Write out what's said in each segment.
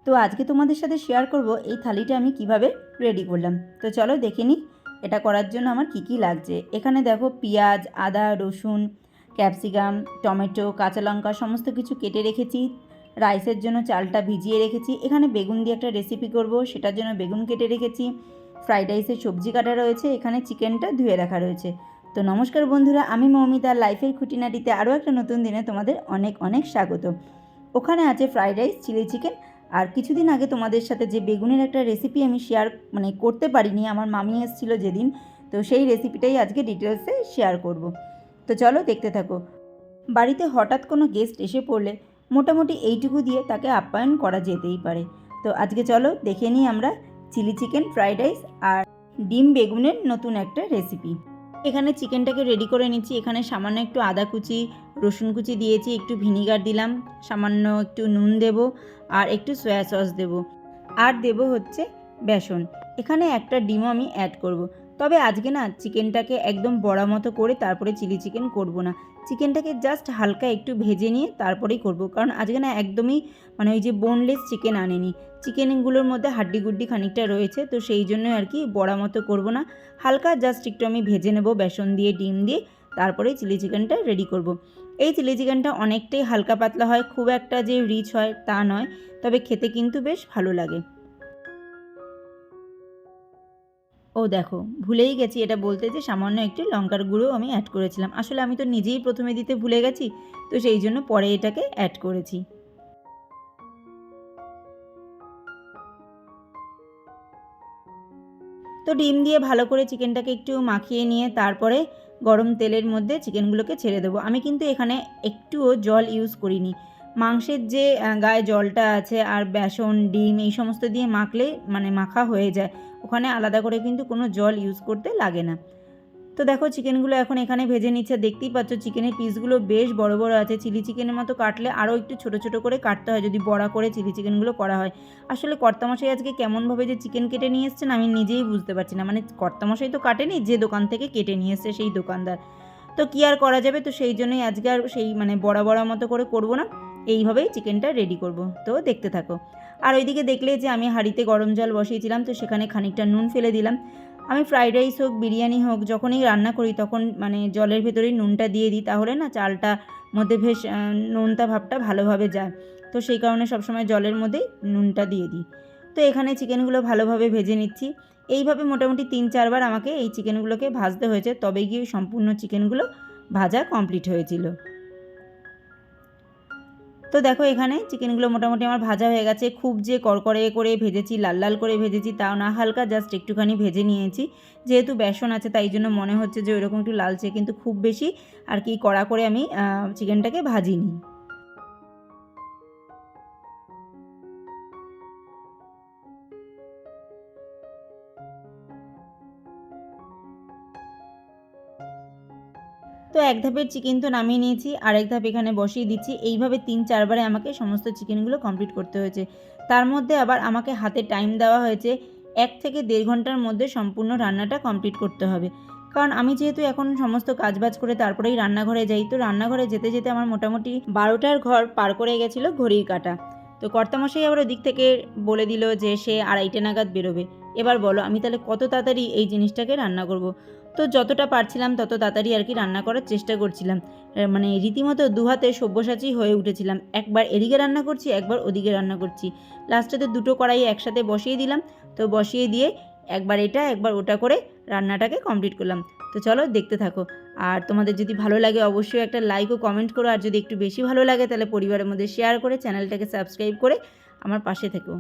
তো আজকে তোমাদের সাথে শেয়ার করব এই থালিটা আমি কিভাবে রেডি করলাম। তো চলো দেখে নিই এটা করার জন্য আমার কি কি লাগছে। এখানে দেখো পেঁয়াজ, আদা, রসুন, ক্যাপসিকাম, টমেটো, কাঁচা লঙ্কা সমস্ত কিছু কেটে রেখেছি। রাইসের জন্য চালটা ভিজিয়ে রেখেছি। এখানে বেগুন দিয়ে একটা রেসিপি করব, সেটার জন্য বেগুন কেটে রেখেছি। ফ্রাইড রাইসের সবজি কাটা রয়েছে, এখানে চিকেনটা ধুয়ে রাখা রয়েছে। তো নমস্কার বন্ধুরা, আমি মৌমিতা, লাইফের খুঁটিনাটিতে আরও একটা নতুন দিনে তোমাদের অনেক অনেক স্বাগত। ওখানে আছে ফ্রাইড রাইস, চিলি চিকেন, আর কিছুদিন আগে তোমাদের সাথে যে বেগুনের একটা রেসিপি আমি শেয়ার করতে পারিনি, আমার মামি এসেছিলো যেদিন, তো সেই রেসিপিটাই আজকে ডিটেলসে শেয়ার করব। তো চলো দেখতে থাকো। বাড়িতে হঠাৎ কোনো গেস্ট এসে পড়লে মোটামুটি এইটুকু দিয়ে তাকে আপ্যায়ন করা যেতেই পারে। তো আজকে চলো দেখে নিই আমরা চিলি চিকেন, ফ্রাইড রাইস আর ডিম বেগুনের নতুন একটা রেসিপি। এখানে চিকেনটাকে রেডি করে নিচ্ছি। এখানে সামান্য একটু আদা কুচি, রসুন কুচি দিয়েছি, একটু ভিনিগার দিলাম, সামান্য একটু নুন দেব, আর একটু সয়া সস দেব, আর দেব হচ্ছে বেসন। এখানে একটা ডিমও আমি অ্যাড করব। তবে আজকে না চিকেনটাকে একদম বড়া মতো করে তারপরে চিলি চিকেন করব না, চিকেনটাকে জাস্ট হালকা একটু ভেজে নিয়ে তারপরেই করব। কারণ আজকে না একদমই ওই যে বোনলেস চিকেন আনেনি, চিকেনগুলোর মধ্যে হাড্ডি গুড্ডি খানিকটা রয়েছে, তো সেই জন্য আর কি বড়া মতো করব না, হালকা জাস্ট একটু আমি ভেজে নেব বেসন দিয়ে, ডিম দিয়ে, তারপরে চিলি চিকেনটা রেডি করব। এই চিলি চিকেনটা অনেকটাই হালকা পাতলা হয়, খুব একটা যে রিচ হয় তা নয়, তবে খেতে কিন্তু বেশ ভালো লাগে। ও দেখো, ভুলেই গেছি এটা বলতে যে সামান্য একটু লঙ্কার গুঁড়ো আমি অ্যাড করেছিলাম। আসলে আমি তো নিজেই প্রথমে দিতে ভুলে গেছি, তো সেই জন্য পরে এটাকে অ্যাড করেছি। তো ডিম দিয়ে ভালো করে চিকেনটাকে একটু মাখিয়ে নিয়ে তারপরে গরম তেলের মধ্যে চিকেনগুলোকে ছেড়ে দেবো। আমি কিন্তু এখানে একটুও জল ইউজ করিনি। মাংসের যে গায়ে জলটা আছে আর বেসন, ডিম এই সমস্ত দিয়ে মাখলে মাখা হয়ে যায়, ওখানে আলাদা করে কিন্তু কোনো জল ইউজ করতে লাগে না। তো দেখো চিকেনগুলো এখন এখানে ভেজে নিচ্ছে। দেখতেই পাচ্ছ চিকেনের পিসগুলো বেশ বড় বড় আছে। চিলি চিকেনের মতো কাটলে আরও একটু ছোট ছোট করে কাটতে হয় যদি বড়া করে চিলি চিকেনগুলো করা হয়। আসলে কর্তামশাই আজকে কেমনভাবে যে চিকেন কেটে নিয়ে এসছেন আমি নিজেই বুঝতে পারছি না। কর্তামশাই তো কাটেনি, যে দোকান থেকে কেটে নিয়ে এসছে সেই দোকানদার। তো কী আর করা যাবে, তো সেই জন্যই আজকে আর সেই বড়া বড়া মতো করে করব না, এইভাবেই চিকেনটা রেডি করব। তো দেখতে থাকো। আর ওইদিকে দেখলে যে আমি হাঁড়িতে গরম জল বসিয়েছিলাম, তো সেখানে খানিকটা নুন ফেলে দিলাম। আমি ফ্রাইড রাইস হোক, বিরিয়ানি হোক, যখনই রান্না করি তখন জলের ভেতরেই নুনটা দিয়ে দিই, তাহলে না চালটা মধ্যে বেশ নোনতা ভাবটা ভালোভাবে যায়। তো সেই কারণে সবসময় জলের মধ্যেই নুনটা দিয়ে দিই। তো এখানে চিকেনগুলো ভালোভাবে ভেজে নিচ্ছি। এইভাবে মোটামুটি 3-4 বার আমাকে এই চিকেনগুলোকে ভাজতে হয়েছে, তবে গিয়ে সম্পূর্ণ চিকেনগুলো ভাজা কমপ্লিট হয়েছিল। তো দেখো এখানে চিকেনগুলো মোটামুটি আমার ভাজা হয়ে গেছে। খুব যে কড়কড়ে করে ভেজেছি, লাল লাল করে ভেজেছি তাও না, হালকা জাস্ট একটুখানি ভেজে নিয়েছি। যেহেতু বেসন আছে তাই জন্য মনে হচ্ছে যে ওইরকম একটু লালচে, কিন্তু খুব বেশি আর কি কড়া করে আমি চিকেনটাকে ভাজিনি। তো এক ধাপের চিকেন তো নামিয়ে নিয়েছি, আর এক ধাপ এখানে বসিয়ে দিচ্ছি। এইভাবে 3-4 বারে আমাকে সমস্ত চিকেনগুলো কমপ্লিট করতে হয়েছে। তার মধ্যে আবার আমাকে হাতে টাইম দেওয়া হয়েছে 1 থেকে 1.5 ঘন্টার মধ্যে সম্পূর্ণ রান্নাটা কমপ্লিট করতে হবে। কারণ আমি যেহেতু এখন সমস্ত কাজবাজ করে তারপরেই রান্নাঘরে যাই, তো রান্নাঘরে যেতে যেতে আমার মোটামুটি 12টার ঘর পার করে গেছিলো ঘড়ির কাঁটা। তো কর্তামশাই আবার ওদিক থেকে বলে দিল যে সে 2:30 নাগাদ বেরোবে। এবার বলো আমি তাহলে কত তাড়াতাড়ি এই জিনিসটাকে রান্না করব। তো যতটা পারছিলাম তত তাড়াতাড়ি আর কি রান্না করার চেষ্টা করছিলাম। রীতিমতো দুহাতে সব্যসাচী হয়ে উঠেছিলাম। একবার এদিকে রান্না করছি, একবার ওদিকে রান্না করছি। লাস্টেতে দুটো কড়াই একসাথে বসিয়ে দিলাম। তো বসিয়ে দিয়ে একবার এটা একবার ওটা করে রান্নাটাকে কমপ্লিট করলাম। তো চলো দেখতে থাকো। আর তোমাদের যদি ভালো লাগে অবশ্যই একটা লাইক ও কমেন্ট করো, আর যদি একটু বেশি ভালো লাগে তাহলে পরিবারের মধ্যে শেয়ার করে চ্যানেলটাকে সাবস্ক্রাইব করে আমার পাশে থেকো।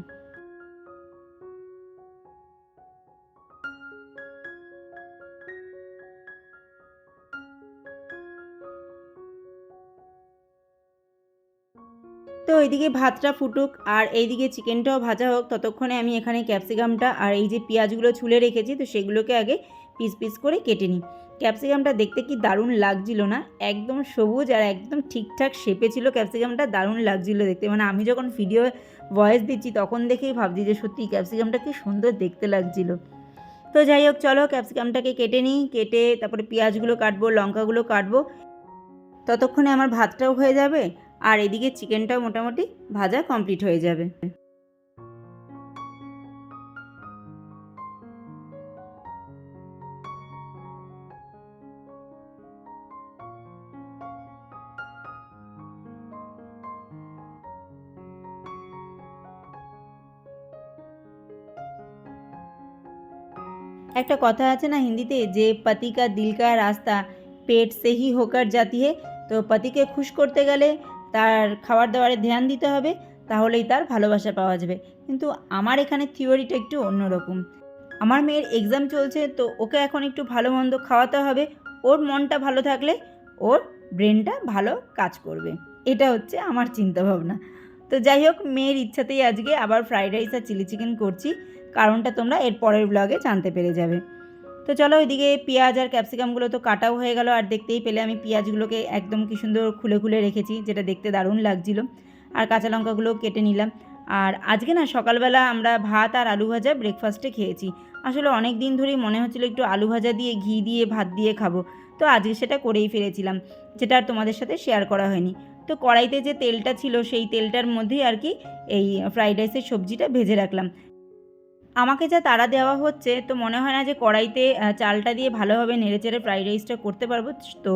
তো এইদিকে ভাতটা ফুটুক আর এইদিকে চিকেনটাও ভাজা হোক, ততক্ষণে আমি এখানে ক্যাপসিকামটা আর এই যে পেঁয়াজগুলো ছুলে রেখেছি, তো সেগুলোকে আগে পিস পিস করে কেটে নিই। ক্যাপসিকামটা দেখতে কি দারুণ লাগছিল না, একদম সবুজ আর একদম ঠিকঠাক শেপে ছিল ক্যাপসিকামটা, দারুণ লাগছিল দেখতে। আমি যখন ভিডিও ভয়েস দিচ্ছি তখন দেখেই ভাবছি যে সত্যি ক্যাপসিকামটা কি সুন্দর দেখতে লাগছিল। তো যাই হোক, চলো ক্যাপসিকামটাকে কেটে নিই, কেটে তারপরে পেঁয়াজগুলো কাটবো, লঙ্কাগুলো কাটবো, ততক্ষণে আমার ভাতটাও হয়ে যাবে আর এদিকে চিকেনটাও মোটামুটি ভাজা কমপ্লিট হয়ে যাবে। একটা কথা আছে না হিন্দিতে, যে পতি কা দিল কা রাস্তা পেট সে হি হোকার জাতি হে। তো পতিকে খুশ করতে গেলে তার খাবার দাবারে ধ্যান দিতে হবে, তাহলেই তার ভালোবাসা পাওয়া যাবে। কিন্তু আমার এখানে থিওরিটা একটু অন্যরকম। আমার মেয়ের এক্সাম চলছে, তো ওকে এখন একটু ভালো মন্দ খাওয়াতে হবে। ওর মনটা ভালো থাকলে ওর ব্রেনটা ভালো কাজ করবে, এটা হচ্ছে আমার চিন্তাভাবনা। তো যাই হোক, মেয়ের ইচ্ছাতেই আজকে আবার ফ্রাইড রাইস আর চিলি চিকেন করছি, কারণটা তোমরা এর পরের ব্লগে জানতে পেরে যাবে। তো চলো, ওইদিকে পেঁয়াজ আর ক্যাপসিকামগুলো তো কাটাও হয়ে গেল, আর দেখতেই পেলে আমি পেঁয়াজগুলোকে একদম কি সুন্দর খুলে খুলে রেখেছি, যেটা দেখতে দারুণ লাগছিল। আর কাঁচা লঙ্কাগুলো কেটে নিলাম। আর আজকে না সকালবেলা আমরা ভাত আর আলু ভাজা ব্রেকফাস্টে খেয়েছি। আসলে অনেক দিন ধরেই মনে হচ্ছিলো একটু আলু ভাজা দিয়ে ঘি দিয়ে ভাত দিয়ে খাবো, তো আজকে সেটা করেই ফেলেছিলাম, যেটা আর তোমাদের সাথে শেয়ার করা হয়নি। তো কড়াইতে যে তেলটা ছিল সেই তেলটার মধ্যেই আর কি এই ফ্রাইড রাইসের সবজিটা ভেজে রাখলাম। আমাকে যা তাড়া দেওয়া হচ্ছে, তো মনে হয় না যে কড়াইতে চালটা দিয়ে ভালোভাবে নেড়েচেড়ে ফ্রাইড রাইসটা করতে পারবো। তো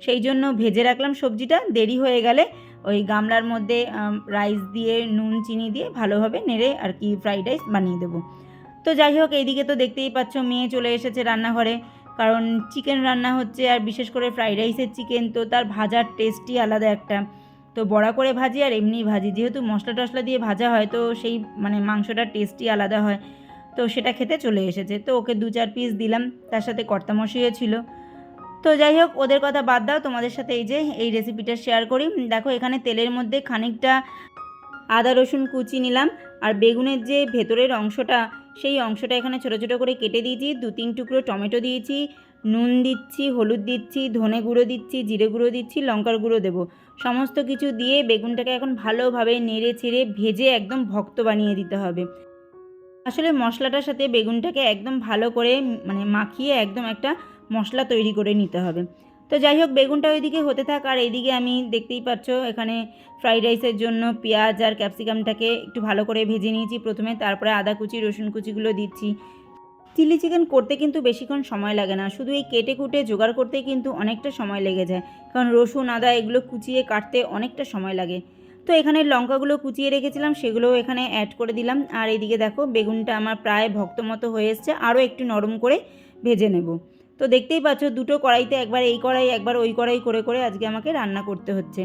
সেই জন্য ভেজে রাখলাম সবজিটা, দেরি হয়ে গেলে ওই গামলার মধ্যে রাইস দিয়ে নুন চিনি দিয়ে ভালোভাবে নেড়ে আর কি ফ্রাইড রাইস বানিয়ে দেবো। তো যাই হোক, এইদিকে তো দেখতেই পাচ্ছ মেয়ে চলে এসেছে রান্নাঘরে, কারণ চিকেন রান্না হচ্ছে, আর বিশেষ করে ফ্রাইড রাইসের চিকেন তো তার ভাজার টেস্টই আলাদা একটা। তো বড়া করে ভাজি আর এমনি ভাজি, যেহেতু মশলা টশলা দিয়ে ভাজা হয় তো সেই মানে মাংসটার টেস্টই আলাদা হয়। তো সেটা খেতে চলে এসেছে, তো ওকে 2-4 পিস দিলাম, তার সাথে কর্তামশাইও ছিল। তো যাই হোক, ওদের কথা বাদ দাও, তোমাদের সাথে এই যে এই রেসিপিটা শেয়ার করি। দেখো, এখানে তেলের মধ্যে খানিকটা আদা রসুন কুচি নিলাম, আর বেগুনের যে ভেতরের অংশটা সেই অংশটা এখানে ছোটো ছোটো করে কেটে দিয়েছি। 2-3 টুকরো টমেটো দিয়েছি, নুন দিচ্ছি, হলুদ দিচ্ছি, ধনে গুঁড়ো দিচ্ছি, জিরে গুঁড়ো দিচ্ছি, লঙ্কার গুঁড়ো দেবো। সমস্ত কিছু দিয়ে বেগুনটাকে এখন ভালোভাবে নেড়ে ছেড়ে ভেজে একদম ভক্ত বানিয়ে দিতে হবে। আসলে মশলাটার সাথে বেগুনটাকে একদম ভালো করে মানে মাখিয়ে একদম একটা মশলা তৈরি করে নিতে হবে। তো যাই হোক, বেগুনটা ওইদিকে হতে থাক, আর এইদিকে আমি দেখতেই পাচ্ছ এখানে ফ্রাইড রাইসের জন্য পেঁয়াজ আর ক্যাপসিকামটাকে একটু ভালো করে ভেজে নিয়েছি প্রথমে, তারপরে আদা কুচি রসুন কুচিগুলো দিচ্ছি। চিলি চিকেন করতে কিন্তু বেশিক্ষণ সময় লাগে না, শুধু এই কেটে কুটে জোগাড় করতেই কিন্তু অনেকটা সময় লেগে যায়, কারণ রসুন আদা এগুলো কুচিয়ে কাটতে অনেকটা সময় লাগে। তো এখানে লঙ্কাগুলো কুচিয়ে রেখেছিলাম, সেগুলোও এখানে অ্যাড করে দিলাম। আর এইদিকে দেখো, বেগুনটা আমার প্রায় ভক্ত মতো হয়ে এসছে, আরও একটু নরম করে ভেজে নেব। তো দেখতেই পাচ্ছ, দুটো কড়াইতে একবার এই কড়াই একবার ওই কড়াই করে করে আজকে আমাকে রান্না করতে হচ্ছে।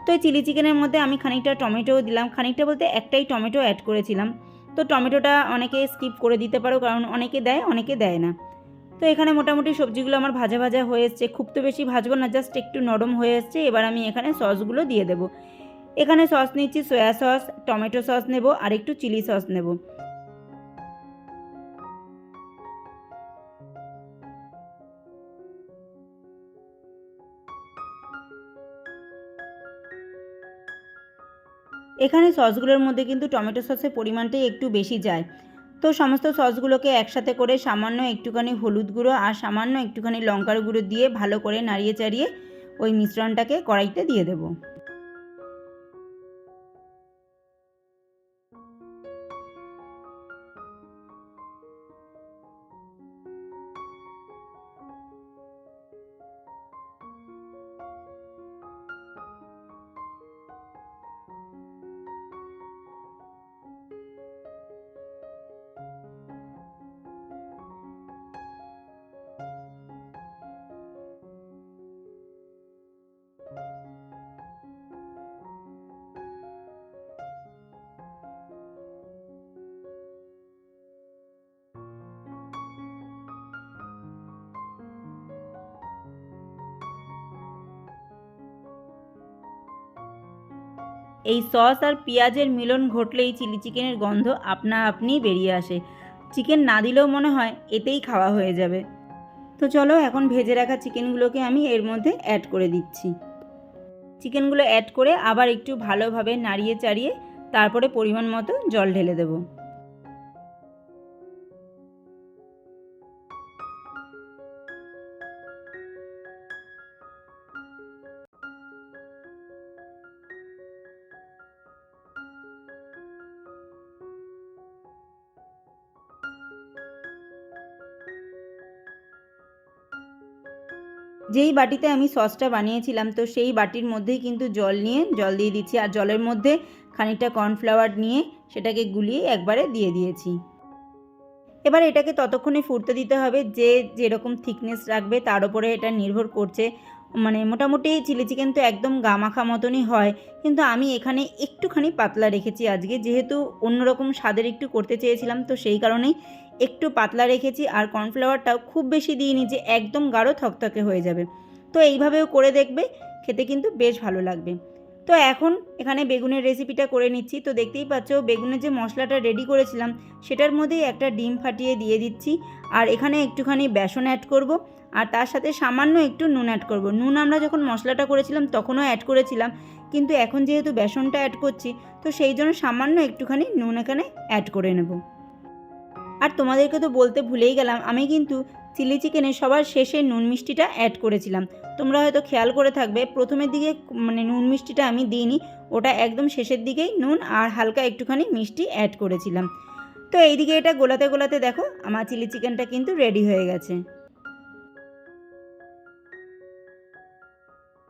তো এই চিলি চিকেনের মধ্যে আমি খানিকটা টমেটোও দিলাম, খানিকটা বলতে একটাই টমেটো অ্যাড করেছিলাম। তো টমেটোটা অনেকে স্কিপ করে দিতে পারো, কারণ অনেকে দেয় অনেকে দেয় না। তো এখানে মোটামুটি সবজিগুলো আমার ভাজা ভাজা হয়ে এসছে, খুব তো বেশি ভাজবো না, জাস্ট একটু নরম হয়ে এসছে। এবার আমি এখানে সসগুলো দিয়ে দেবো। এখানে সস নিচ্ছি, সয়া সস, টমেটো সস নেব, আর একটু চিলি সস নেব। এখানে সসগুলোর মধ্যে কিন্তু টমেটো সসের পরিমাণটাই একটু বেশি যায়। তো সমস্ত সসগুলোকে একসাথে করে সামান্য একটুখানি হলুদ গুঁড়ো আর সামান্য একটুখানি লঙ্কার গুঁড়ো দিয়ে ভালো করে নাড়িয়ে চাড়িয়ে ওই মিশ্রণটাকে কড়াইতে দিয়ে দেবো। এই সস আর পেঁয়াজের মিলন ঘটলেই চিলি চিকেনের গন্ধ আপনা আপনিই বেরিয়ে আসে। চিকেন না দিলেও মনে হয় এতেই খাওয়া হয়ে যাবে। তো চলো, এখন ভেজে রাখা চিকেনগুলোকে আমি এর মধ্যে অ্যাড করে দিচ্ছি। চিকেনগুলো অ্যাড করে আবার একটু ভালোভাবে নাড়িয়ে চাড়িয়ে তারপরে পরিমাণ মতো জল ঢেলে দেবো। যেই বাটিতে আমি সসটা বানিয়েছিলাম, তো সেই বাটির মধ্যেই কিন্তু জল নিয়ে জল দিয়ে দিচ্ছি, আর জলের মধ্যে খানিকটা কর্নফ্লাওয়ার নিয়ে সেটাকে গুলিয়ে একবারে দিয়ে দিয়েছি। এবার এটাকে ততক্ষণে ফুটতে দিতে হবে যে যেরকম থিকনেস রাখবে তার উপরে এটা নির্ভর করছে। মানে মোটামুটি চিলি চিকেন তো একদম গামাখা মতনই হয়, কিন্তু আমি এখানে একটুখানি পাতলা রেখেছি আজকে, যেহেতু অন্যরকম স্বাদের একটু করতে চেয়েছিলাম, তো সেই কারণেই একটু পাতলা রেখেছি। আর কর্নফ্লাওয়ারটাও খুব বেশি দিইনি যে একদম গাঢ় থকথকে হয়ে যাবে। তো এইভাবেও করে দেখবে, খেতে কিন্তু বেশ ভালো লাগবে। তো এখন এখানে বেগুনের রেসিপিটা করে নিচ্ছি। তো দেখতেই পাচ্ছ বেগুনের যে মশলাটা রেডি করেছিলাম সেটার মধ্যেই একটা ডিম ফাটিয়ে দিয়ে দিচ্ছি। আর এখানে একটুখানি বেসন অ্যাড করব, আর তার সাথে সামান্য একটু নুন অ্যাড করব। নুন আমরা যখন মশলাটা করেছিলাম তখনও অ্যাড করেছিলাম, কিন্তু এখন যেহেতু বেসনটা অ্যাড করছি তো সেই জন্য সামান্য একটুখানি নুন এখানে অ্যাড করে নেব। আর তোমাদেরকে তো বলতে ভুলেই গেলাম, আমি কিন্তু চিলি চিকেনে সবার শেষে নুন মিষ্টিটা অ্যাড করেছিলাম। তোমরা হয়তো খেয়াল করে থাকবে প্রথমের দিকে মানে নুন মিষ্টিটা আমি দিইনি, ওটা একদম শেষের দিকেই নুন আর হালকা একটুখানি মিষ্টি অ্যাড করেছিলাম। তো এইদিকে এটা গোলাতে গোলাতে দেখো আমার চিলি চিকেনটা কিন্তু রেডি হয়ে গেছে।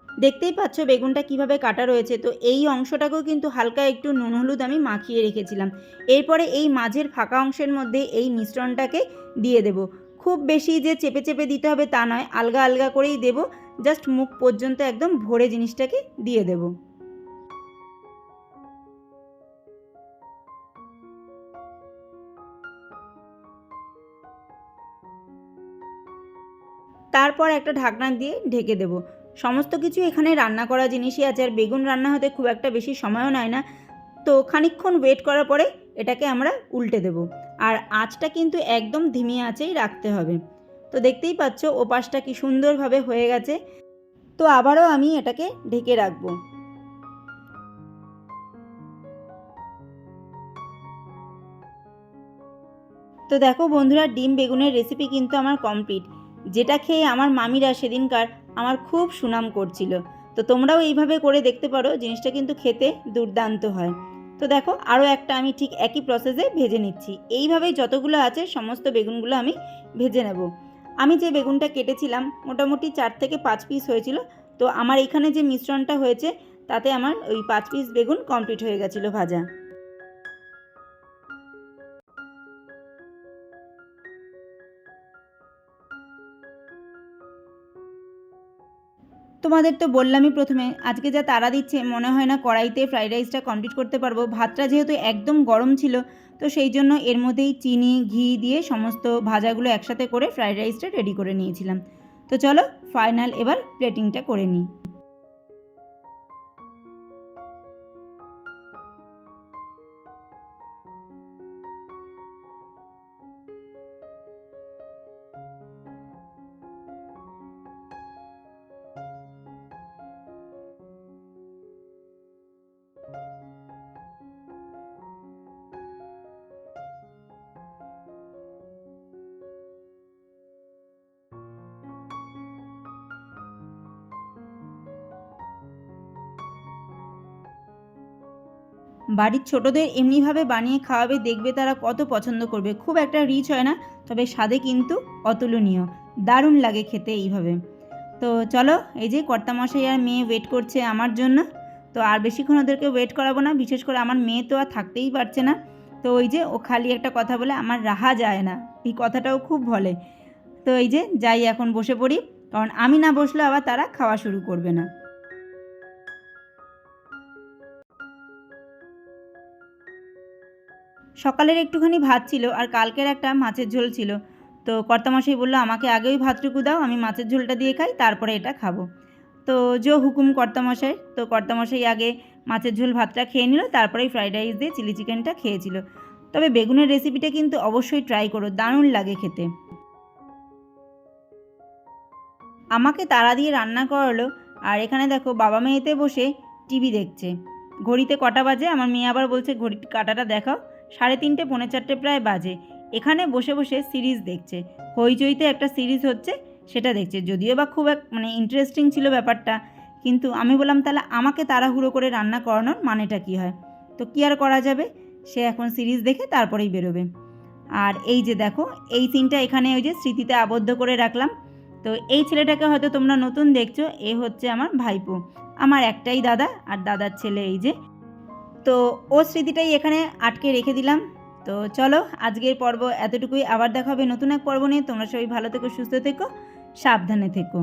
দেখতেই পাচ্ছ বেগুনটা কিভাবে কাটা রয়েছে। তো এই অংশটাকেও কিন্তু হালকা একটু নুন হলুদ আমি মাখিয়ে রেখেছিলাম। এরপরে এই মাঝের ফাঁকা অংশের মধ্যে এই মিশ্রণটাকে দিয়ে দেব। খুব বেশি যে চেপে চেপে দিতে হবে তা নয়, আলগা আলগা করেই দেব, জাস্ট মুখ পর্যন্ত একদম ভরে জিনিসটাকে দিয়ে দেব। তারপর একটা ঢাকনা দিয়ে ঢেকে দেব। সমস্ত কিছু এখানে রান্না করা জিনিসই আছে, আর বেগুন রান্না হতে খুব একটা বেশি সময়ও নেয় না। তো খানিকক্ষণ ওয়েট করার পরে এটাকে আমরা উল্টে দেব। আর আঁচটা কিন্তু একদম ধিমি আঁচেই রাখতে হবে। তো দেখতেই পাচ্ছ ওপাশটা কি সুন্দরভাবে হয়ে গেছে। তো আবারও আমি এটাকে ঢেকে রাখবো। তো দেখো বন্ধুরা, ডিম বেগুনের রেসিপি কিন্তু আমার কমপ্লিট, যেটা খেয়ে আমার মামিরা সেদিনকার আমার খুব সুনাম করছিল। তো তোমরাও এইভাবে করে দেখতে পারো, জিনিসটা কিন্তু খেতে দুর্দান্ত হয়। তো দেখো আরও একটা আমি ঠিক একই প্রসেসে ভেজে নিচ্ছি। এইভাবেই যতগুলো আছে সমস্ত বেগুনগুলো আমি ভেজে নেব। আমি যে বেগুনটা কেটেছিলাম মোটামুটি 4 থেকে 5 পিস হয়েছিল। তো আমার এখানে যে মিশ্রণটা হয়েছে তাতে আমার ওই 5 পিস বেগুন কমপ্লিট হয়ে গেছিলো ভাজা। তোমাদের তো বললামই প্রথমে, আজকে যা তাড়া দিচ্ছে মনে হয় না কড়াইতে ফ্রাইড রাইসটা কমপ্লিট করতে পারবো। ভাতটা যেহেতু একদম গরম ছিল, তো সেই জন্য এর মধ্যেই চিনি ঘি দিয়ে সমস্ত ভাজাগুলো একসাথে করে ফ্রাইড রাইসটা রেডি করে নিয়েছিলাম। তো চলো ফাইনাল এবার প্লেটিংটা করে নিই। বাড়ির ছোটদের এমনিভাবে বানিয়ে খাওয়াবে, দেখবে তারা কত পছন্দ করবে। খুব একটা রিচ হয় না, তবে স্বাদে কিন্তু অতুলনীয়, দারুণ লাগে খেতে এইভাবে। তো চলো, এই যে কর্তামশাই আর মেয়ে ওয়েট করছে আমার জন্য। তো আর বেশিক্ষণ ওদেরকে ওয়েট করাবো না, বিশেষ করে আমার মেয়ে তো আর থাকতেই পারছে না। তো ওই যে ও খালি একটা কথা বলে, আমার রাহা যায় না, এই কথাটাও খুব বলে। তো এই যে যাই এখন বসে পড়ি, কারণ আমি না বসলে আবার তারা খাওয়া শুরু করবে না। সকালের একটুখানি ভাত ছিল আর কালকের একটা মাছের ঝোল ছিল। তো কর্তামশাই বললো আমাকে আগে ওই ভাতটুকু দাও, আমি মাছের ঝোলটা দিয়ে খাই, তারপরে এটা খাবো। তো জো হুকুম কর্তামশাই। তো কর্তামশাই আগে মাছের ঝোল ভাতটা খেয়ে নিল, তারপরেই ফ্রাইড রাইস দিয়ে চিলি চিকেনটা খেয়েছিল। তবে বেগুনের রেসিপিটা কিন্তু অবশ্যই ট্রাই করো, দারুণ লাগে খেতে। আমাকে তাড়া দিয়ে রান্না করালো, আর এখানে দেখো বাবা মেয়েতে বসে টিভি দেখছে। ঘড়িতে কটা বাজে আমার মেয়ে আবার বলছে ঘড়ির কাঁটাটা দেখাও। 3:30 পৌনে 4 প্রায় বাজে। এখানে বসে বসে সিরিজ দেখছে। হইচইতে একটা সিরিজ হচ্ছে, সেটা দেখছে। যদিও বা খুব মানে ইন্টারেস্টিং ছিল ব্যাপারটা, কিন্তু আমি বললাম তাহলে আমাকে তাড়াহুড়ো করে রান্না করানোর মানেটা কী হয়। তো কী আর করা যাবে, সে এখন সিরিজ দেখে তারপরেই বেরোবে। আর এই যে দেখো এই সিনটা এখানে ওই যে স্মৃতিতে আবদ্ধ করে রাখলাম। তো এই ছেলেটাকে হয়তো তোমরা নতুন দেখছো, এ হচ্ছে আমার ভাইপো, আমার একটাই দাদা আর দাদার ছেলে এই যে। তো ও স্মৃতিটাই এখানে আটকে রেখে দিলাম। তো চলো আজকের পর্ব এতটুকুই, আবার দেখা হবে নতুন এক পর্ব নিয়ে। তোমরা সবাই ভালো থেকো, সুস্থ থেকো, সাবধানে থেকো।